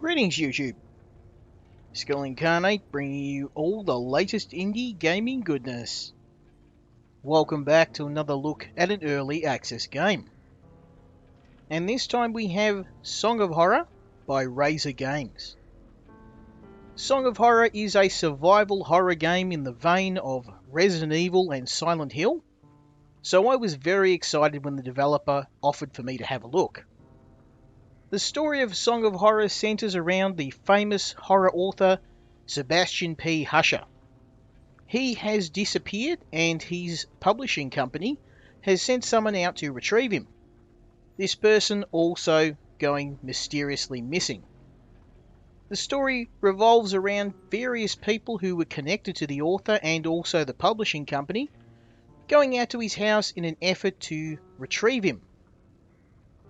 Greetings YouTube, Skull Incarnate bringing you all the latest indie gaming goodness. Welcome back to another look at an early access game. And this time we have Song of Horror by Razor Games. Song of Horror is a survival horror game in the vein of Resident Evil and Silent Hill, so I was very excited when the developer offered for me to have a look. The story of Song of Horror centers around the famous horror author Sabastian Husher. He has disappeared and his publishing company has sent someone out to retrieve him. This person also going mysteriously missing. The story revolves around various people who were connected to the author and also the publishing company, going out to his house in an effort to retrieve him.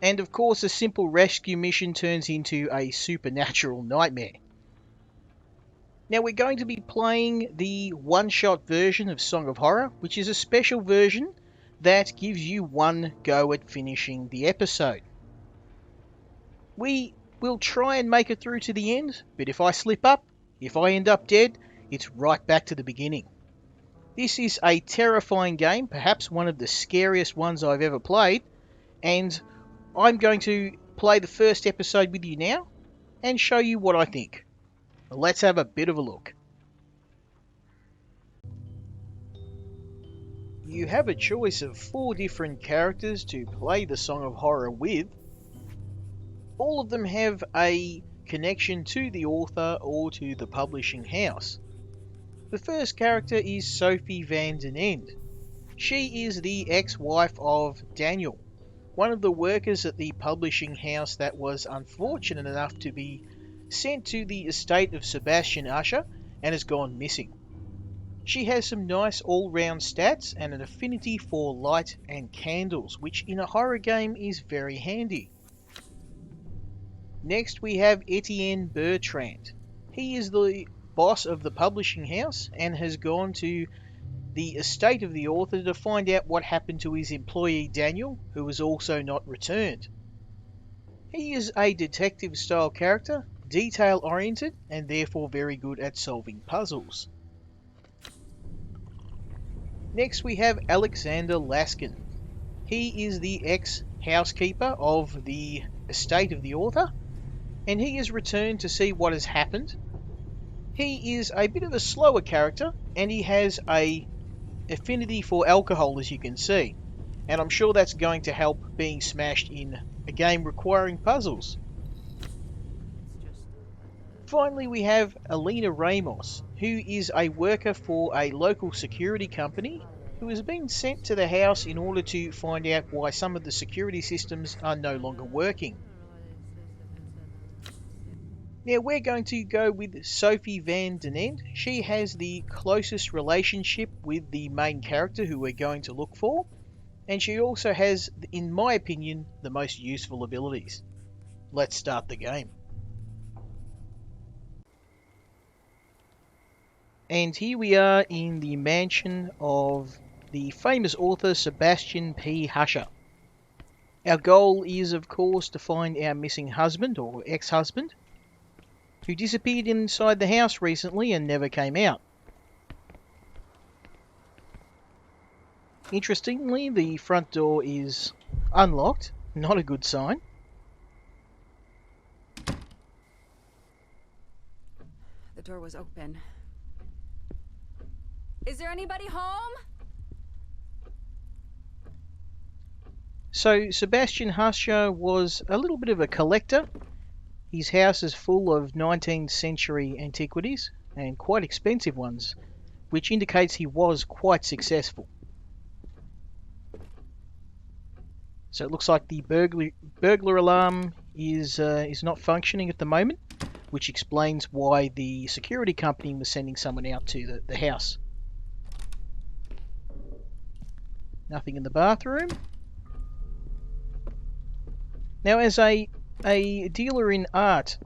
And of course, a simple rescue mission turns into a supernatural nightmare. Now we're going to be playing the one-shot version of Song of Horror, which is a special version that gives you one go at finishing the episode. We will try and make it through to the end, but if I slip up, if I end up dead, it's right back to the beginning. This is a terrifying game, perhaps one of the scariest ones I've ever played, and I'm going to play the first episode with you now and show you what I think. Let's have a bit of a look. You have a choice of 4 different characters to play the Song of Horror with. All of them have a connection to the author or to the publishing house. The first character is Sophie van den End. She is the ex-wife of Daniel, one of the workers at the publishing house that was unfortunate enough to be sent to the estate of Sabastian Husher and has gone missing. She has some nice all-round stats and an affinity for light and candles, which in a horror game is very handy. Next we have Etienne Bertrand. He is the boss of the publishing house and has gone to the estate of the author to find out what happened to his employee Daniel, who was also not returned. He is a detective style character, detail oriented and therefore very good at solving puzzles. Next we have Alexander Laskin. He is the ex-housekeeper of the estate of the author and he has returned to see what has happened. He is a bit of a slower character and he has a affinity for alcohol, as you can see, and I'm sure that's going to help being smashed in a game requiring puzzles. Finally we have Elena Ramos, who is a worker for a local security company who has been sent to the house in order to find out why some of the security systems are no longer working. Now we're going to go with Sophie van den End. She has the closest relationship with the main character who we're going to look for, and she also has, in my opinion, the most useful abilities. Let's start the game. And here we are in the mansion of the famous author Sabastian Husher. Our goal is, of course, to find our missing husband or ex-husband, who disappeared inside the house recently and never came out. Interestingly, the front door is unlocked, not a good sign. The door was open. Is there anybody home? So Sabastian Husher was a little bit of a collector. His house is full of 19th century antiquities, and quite expensive ones, which indicates he was quite successful. So it looks like the burglar alarm is not functioning at the moment, which explains why the security company was sending someone out to the house. Nothing in the bathroom. Now, as a dealer in art,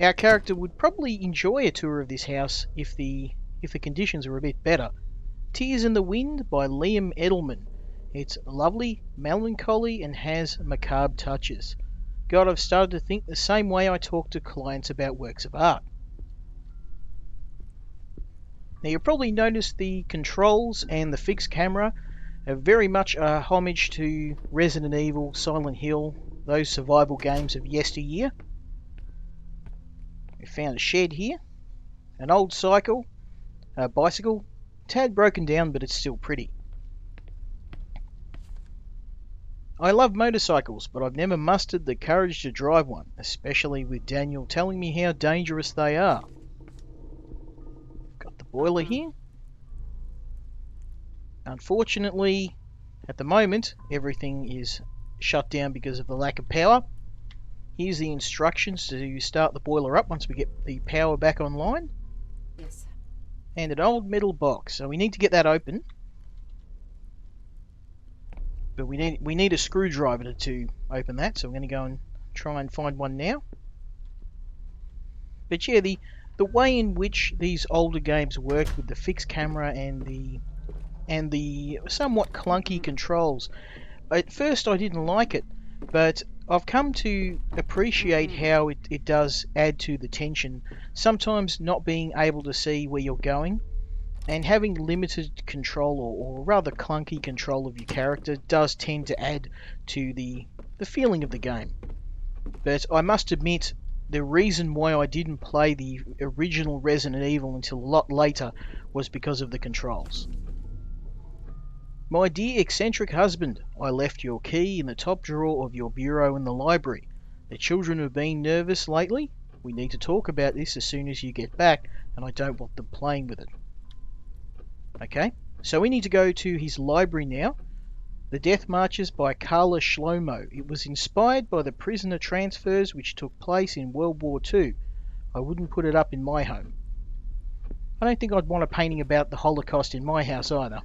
our character would probably enjoy a tour of this house if the conditions were a bit better. Tears in the Wind by Liam Edelman. It's lovely, melancholy, and has macabre touches. God, I've started to think the same way I talk to clients about works of art. Now, you'll probably notice the controls and the fixed camera are very much a homage to Resident Evil, Silent Hill, those survival games of yesteryear. We found a shed here, an old bicycle, tad broken down, but it's still pretty. I love motorcycles, but I've never mustered the courage to drive one, especially with Daniel telling me how dangerous they are. Got the boiler here. Unfortunately, at the moment, everything is shut down because of the lack of power. Here's the instructions to start the boiler up once we get the power back online. Yes. And an old metal box, so we need to get that open. But we need a screwdriver to open that, so we're going to go and try and find one now. But yeah, the way in which these older games worked with the fixed camera and the somewhat clunky controls, at first I didn't like it, but I've come to appreciate how it does add to the tension. Sometimes not being able to see where you're going and having limited control or rather clunky control of your character does tend to add to the feeling of the game. But I must admit, the reason why I didn't play the original Resident Evil until a lot later was because of the controls. My dear eccentric husband, I left your key in the top drawer of your bureau in the library. The children have been nervous lately. We need to talk about this as soon as you get back, and I don't want them playing with it. Okay, so we need to go to his library now. The Death Marches by Carla Shlomo. It was inspired by the prisoner transfers which took place in World War II. I wouldn't put it up in my home. I don't think I'd want a painting about the Holocaust in my house either.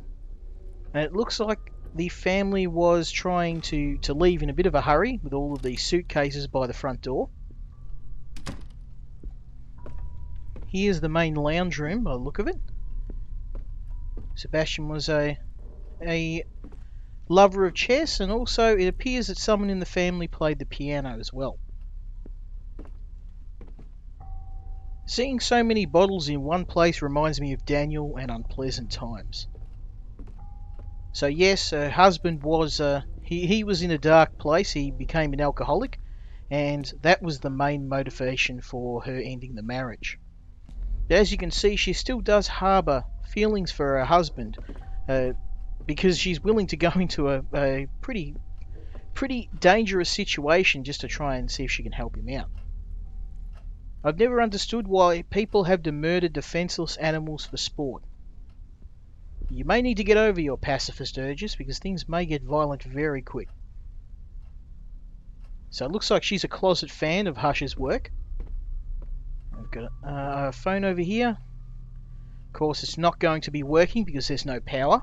And it looks like the family was trying to leave in a bit of a hurry with all of these suitcases by the front door. Here's the main lounge room by the look of it. Sebastian was a lover of chess, and also it appears that someone in the family played the piano as well. Seeing so many bottles in one place reminds me of Daniel and unpleasant times. So yes, her husband was he was in a dark place. He became an alcoholic, and that was the main motivation for her ending the marriage. But as you can see, she still does harbour feelings for her husband, because she's willing to go into a pretty dangerous situation just to try and see if she can help him out. I've never understood why people have to murder defenseless animals for sport. You may need to get over your pacifist urges, because things may get violent very quick. So it looks like she's a closet fan of Husher's work. I've got a phone over here. Of course, it's not going to be working because there's no power.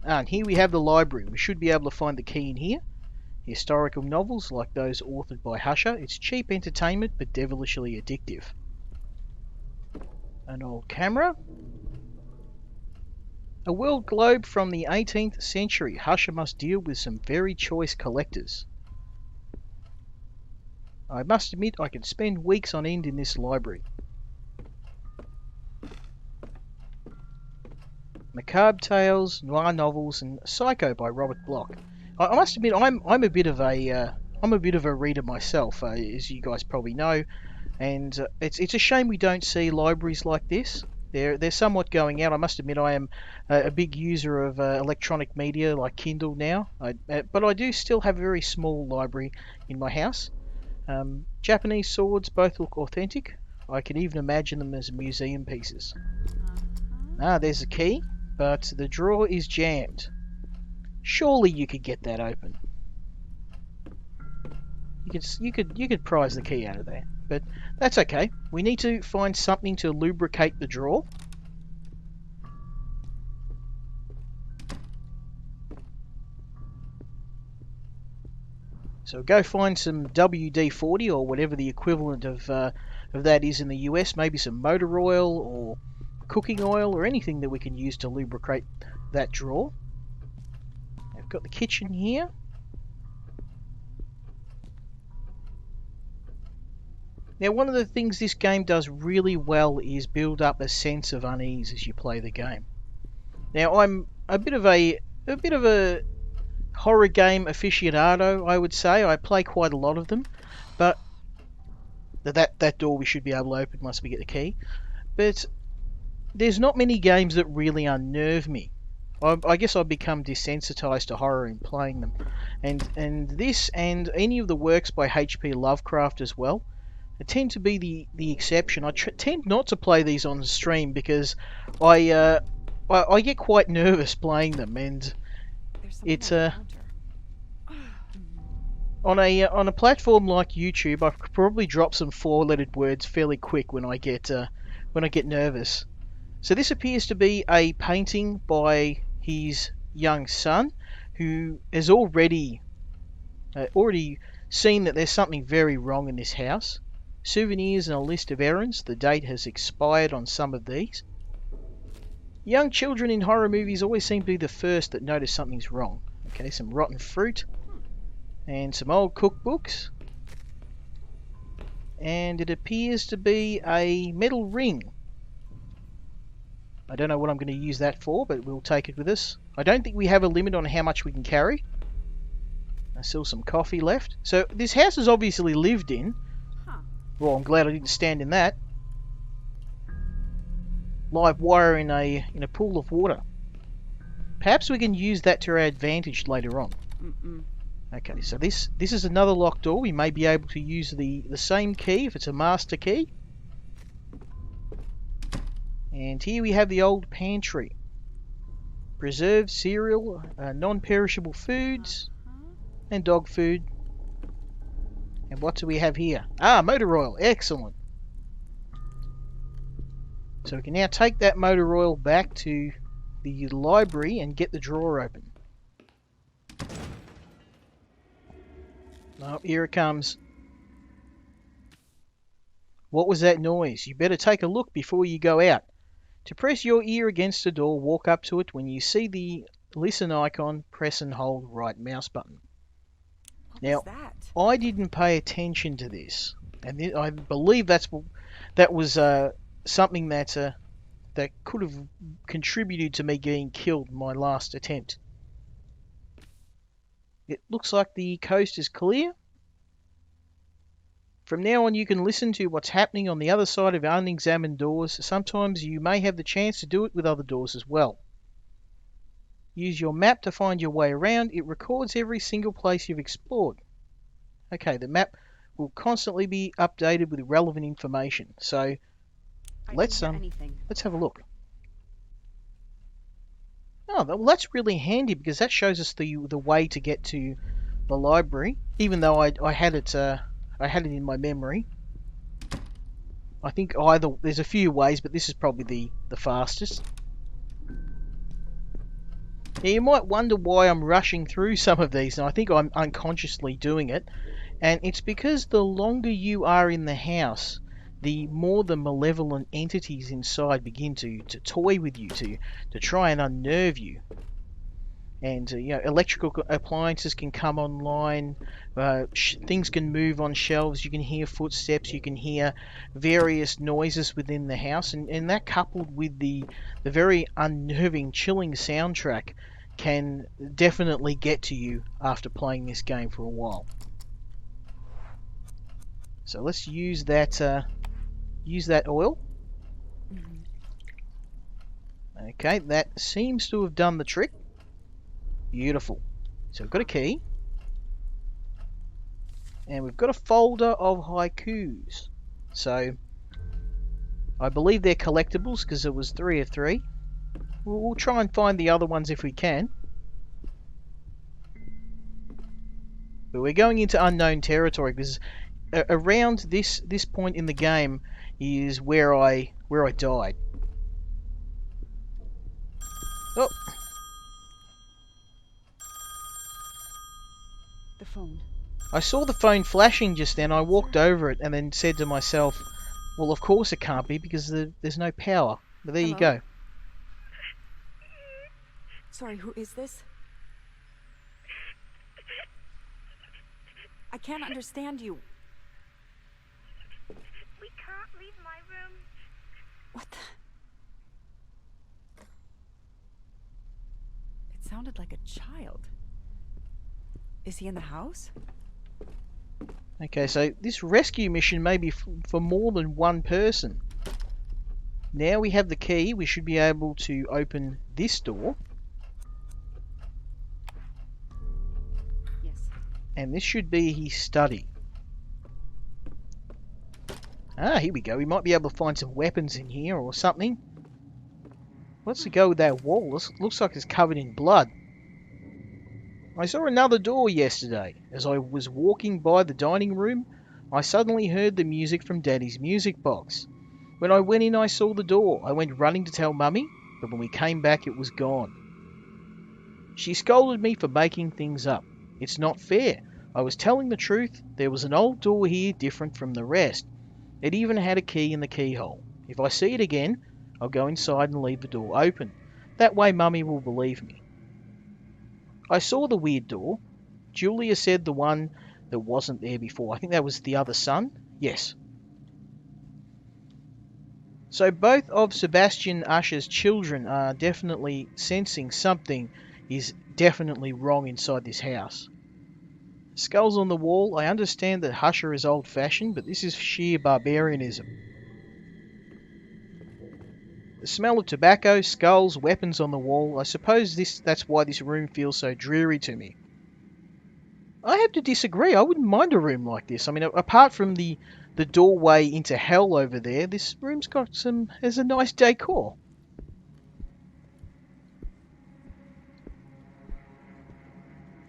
And here we have the library. We should be able to find the key in here. Historical novels like those authored by Husher. It's cheap entertainment, but devilishly addictive. An old camera. A world globe from the 18th century. Husher must deal with some very choice collectors. I must admit I could spend weeks on end in this library. Macabre Tales, Noir Novels, and Psycho by Robert Bloch. I must admit I'm a bit of a reader myself, as you guys probably know, and it's a shame we don't see libraries like this. They're somewhat going out. I must admit I am a big user of electronic media like Kindle now, but I do still have a very small library in my house. Japanese swords both look authentic. I can even imagine them as museum pieces. There's a key, but the drawer is jammed. Surely you could get that open. You could prise the key out of there, but that's okay. We need to find something to lubricate the drawer. So go find some WD-40 or whatever the equivalent of that is in the US. Maybe some motor oil or cooking oil or anything that we can use to lubricate that drawer. I've got the kitchen here. Now, one of the things this game does really well is build up a sense of unease as you play the game. Now, I'm a bit of a horror game aficionado, I would say. I play quite a lot of them, but that door we should be able to open once we get the key. But there's not many games that really unnerve me. I guess I've become desensitized to horror in playing them, and this and any of the works by H.P. Lovecraft as well. It tend to be the exception. I tend not to play these on stream because I get quite nervous playing them, and it's on a platform like YouTube, I could probably drop some four-lettered words fairly quick when I get nervous. So this appears to be a painting by his young son, who has already seen that there's something very wrong in this house. Souvenirs and a list of errands. The date has expired on some of these. Young children in horror movies always seem to be the first that notice something's wrong. Okay, some rotten fruit. And some old cookbooks. And it appears to be a metal ring. I don't know what I'm going to use that for, but we'll take it with us. I don't think we have a limit on how much we can carry. There's still some coffee left. So this house is obviously lived in. Well, I'm glad I didn't stand in that. Live wire in a pool of water. Perhaps we can use that to our advantage later on. Okay, so this is another locked door. We may be able to use the same key if it's a master key. And here we have the old pantry. Preserved cereal, non-perishable foods, and dog food. And what do we have here? Ah, motor oil. Excellent. So we can now take that motor oil back to the library and get the drawer open. Oh, here it comes. What was that noise? You better take a look before you go out. To press your ear against the door, walk up to it. When you see the listen icon, press and hold right mouse button. Now, I didn't pay attention to this, and I believe that was something that could have contributed to me getting killed in my last attempt. It looks like the coast is clear. From now on, you can listen to what's happening on the other side of unexamined doors. Sometimes you may have the chance to do it with other doors as well. Use your map to find your way around. It records every single place you've explored. Okay, the map will constantly be updated with relevant information. So let's have a look. Oh, well, that's really handy because that shows us the way to get to the library. Even though I had it in my memory. I think there's a few ways, but this is probably the fastest. Now, you might wonder why I'm rushing through some of these, and I think I'm unconsciously doing it. And it's because the longer you are in the house, the more the malevolent entities inside begin to toy with you, to try and unnerve you. And electrical appliances can come online, things can move on shelves, you can hear footsteps, you can hear various noises within the house, and that coupled with the very unnerving, chilling soundtrack can definitely get to you after playing this game for a while. So let's use that oil. Okay, that seems to have done the trick. Beautiful. So we've got a key. And we've got a folder of haikus. So I believe they're collectibles because it was 3 of 3. We'll try and find the other ones if we can. But we're going into unknown territory because around this point in the game is where I died. Oh. The phone. I saw the phone flashing just then. I walked over it and then said to myself, well, of course it can't be because there's no power. But there you go. Sorry, who is this? I can't understand you. What the? It sounded like a child. Is he in the house? Okay, so this rescue mission may be for more than one person. Now we have the key, we should be able to open this door. Yes. And this should be his study. Ah, here we go. We might be able to find some weapons in here or something. What's the go with that wall? This looks like it's covered in blood. I saw another door yesterday. As I was walking by the dining room, I suddenly heard the music from Daddy's music box. When I went in, I saw the door. I went running to tell Mummy, but when we came back, it was gone. She scolded me for making things up. It's not fair. I was telling the truth. There was an old door here different from the rest. It even had a key in the keyhole. If I see it again, I'll go inside and leave the door open. That way Mummy will believe me. I saw the weird door. Julia said the one that wasn't there before. I think that was the other son. Yes. So both of Sabastian Husher's children are definitely sensing something is definitely wrong inside this house. Skulls on the wall. I understand that Husher is old-fashioned, but this is sheer barbarianism. The smell of tobacco, skulls, weapons on the wall. I suppose that's why this room feels so dreary to me. I have to disagree. I wouldn't mind a room like this. I mean, apart from the doorway into hell over there, this room's got has a nice decor.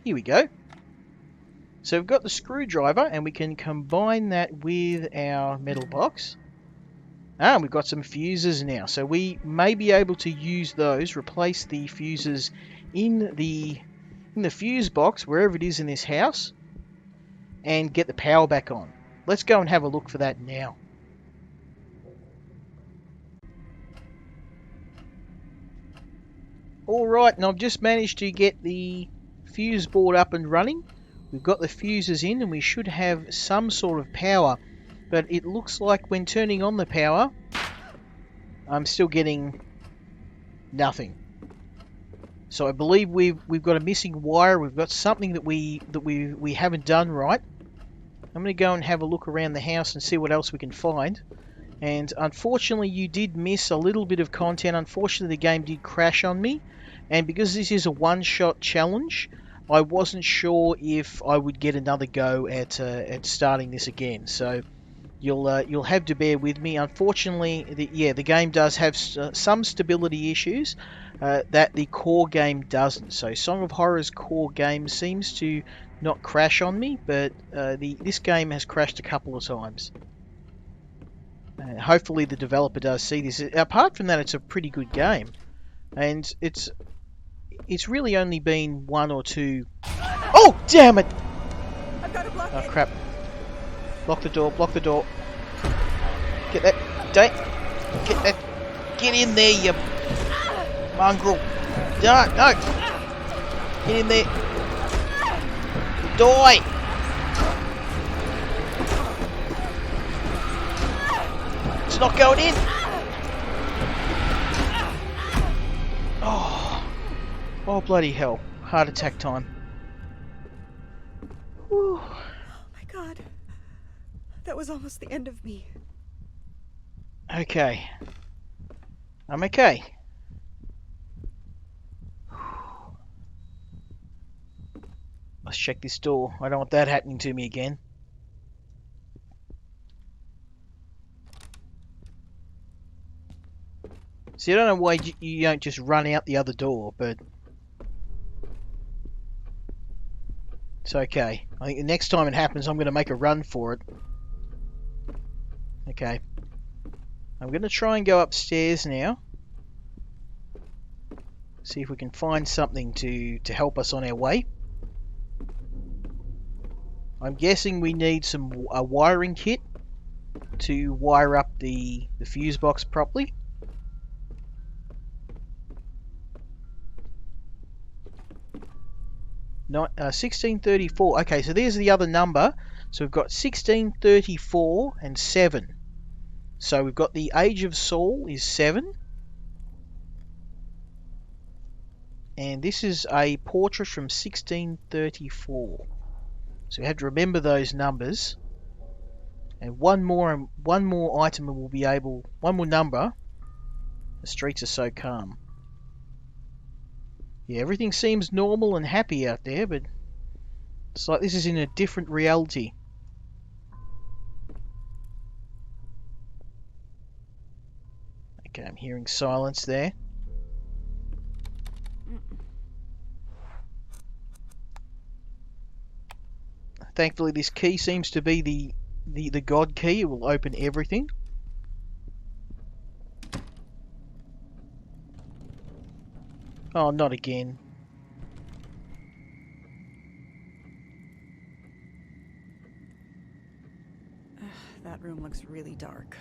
Here we go. So we've got the screwdriver, and we can combine that with our metal box. Ah, we've got some fuses now. So we may be able to use those, replace the fuses in the fuse box, wherever it is in this house, and get the power back on. Let's go and have a look for that now. Alright, and I've just managed to get the fuse board up and running. We've got the fuses in and we should have some sort of power, but it looks like when turning on the power, I'm still getting nothing. So I believe we've got a missing wire. We've got something that we haven't done right. I'm going to go and have a look around the house and see what else we can find. And unfortunately, you did miss a little bit of content. Unfortunately, the game did crash on me, and because this is a one-shot challenge, I wasn't sure if I would get another go at starting this again. So you'll have to bear with me. Unfortunately, the game does have some stability issues that the core game doesn't. So Song of Horror's core game seems to not crash on me, but this game has crashed a couple of times. Hopefully the developer does see this. Apart from that, it's a pretty good game, and it's really only been one or two. Oh, damn it! I've got to block Oh it. crap! Block the door! Block the door! Get that! Don't get that! Get in there, you mongrel! No! Get in there! Die! It's not going in! Oh, bloody hell. Heart attack time. Whew. Oh my god. That was almost the end of me. Okay. I'm okay. Let's check this door. I don't want that happening to me again. See, I don't know why you don't just run out the other door, but it's okay. I think the next time it happens, I'm going to make a run for it. Okay. I'm going to try and go upstairs now. See if we can find something to help us on our way. I'm guessing we need a wiring kit to wire up the fuse box properly. 1634. Okay, so there's the other number. So we've got 1634 and 7. So we've got the age of Saul is 7. And this is a portrait from 1634. So you have to remember those numbers. And one more item and we'll be able, one more number. The streets are so calm. Yeah, everything seems normal and happy out there, but it's like this is in a different reality. Okay, I'm hearing silence there. Thankfully, this key seems to be the God key. It will open everything. Oh, not again. That room looks really dark.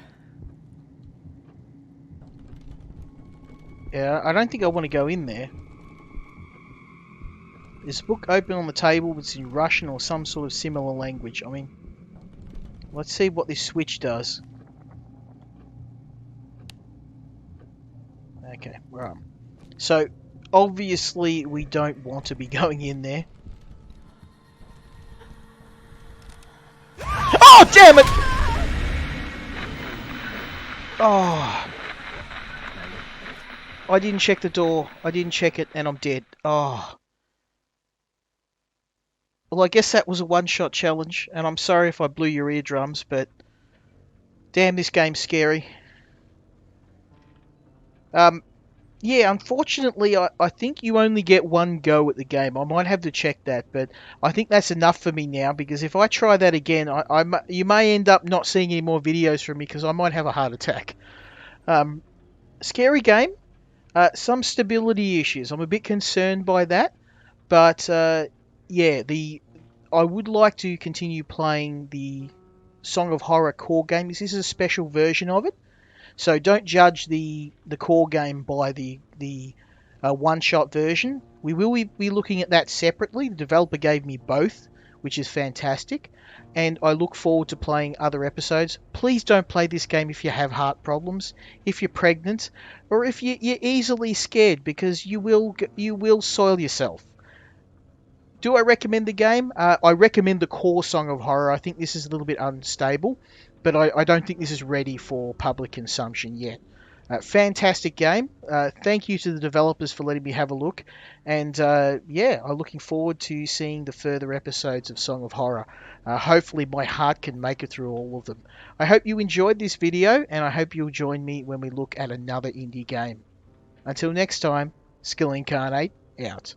Yeah, I don't think I want to go in there. There's a book open on the table that's in Russian or some sort of similar language. I mean, let's see what this switch does. Okay, right. So, obviously we don't want to be going in there. Oh, damn it! Oh. I didn't check the door. I didn't check it and I'm dead. Oh. Well, I guess that was a one-shot challenge, and I'm sorry if I blew your eardrums, but damn, this game's scary. Yeah, unfortunately, I think you only get one go at the game. I might have to check that, but I think that's enough for me now, because if I try that again, you may end up not seeing any more videos from me, because I might have a heart attack. Scary game. Some stability issues. I'm a bit concerned by that, but yeah, I would like to continue playing the Song of Horror core game. This is a special version of it, so don't judge the core game by the one-shot version. We will be looking at that separately. The developer gave me both, which is fantastic, and I look forward to playing other episodes. Please don't play this game if you have heart problems, if you're pregnant, or if you're easily scared, because you will soil yourself. Do I recommend the game? I recommend the core Song of Horror. I think this is a little bit unstable, but I don't think this is ready for public consumption yet. Fantastic game. Thank you to the developers for letting me have a look. And yeah, I'm looking forward to seeing the further episodes of Song of Horror. Hopefully my heart can make it through all of them. I hope you enjoyed this video, and I hope you'll join me when we look at another indie game. Until next time, Skill Incarnate, out.